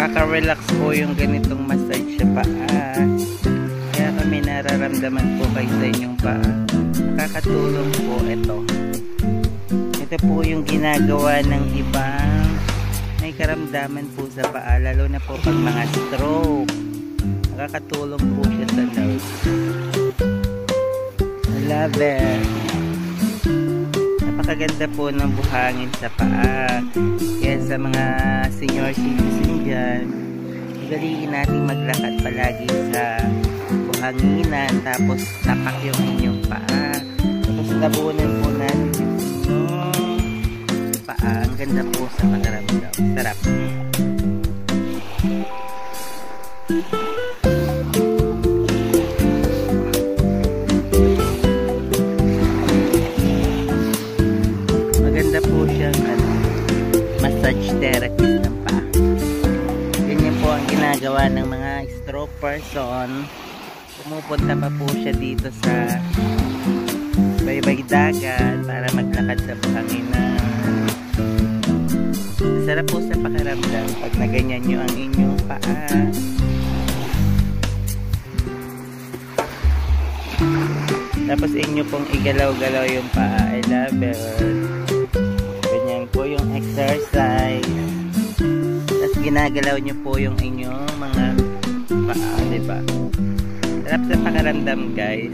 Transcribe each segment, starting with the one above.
Nakaka-relax po yung ganitong massage sa paa. Kaya kami nararamdaman po kayo sa inyong paa. Nakakatulong po ito. Ito po yung ginagawa ng ibang may karamdaman po sa paa, lalo na po pag mga stroke. Nakakatulong po siya sa nerves. I love it. Napakaganda po ng buhangin sa paa. Kaya sa mga senior citizen dyan, daliin natin maglakad palagi sa buhanginan, tapos tapak yung inyong paa, tapos labunan po natin yung paa. Ang ganda po sa pakiramdam. Sarap. Maganda po siyang massage therapist ng paa. Ganyan po ang ginagawa ng mga stroke person. Pumupunta pa po siya dito sa baybay dagat para maglakad sa buhanginan. Sarap po sa pakiramdam pag naganyan nyo ang inyong paa. Tapos inyo pong igalaw-galaw yung paa. I love it. Ganyan po yung exercise. Tapos ginagalaw nyo po yung inyong mga paa, diba? Sarap sa pakiramdam, guys.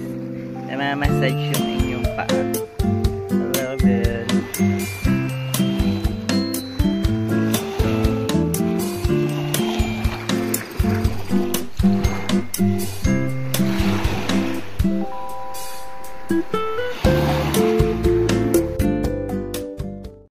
Namamassage yung inyong paa. I love it.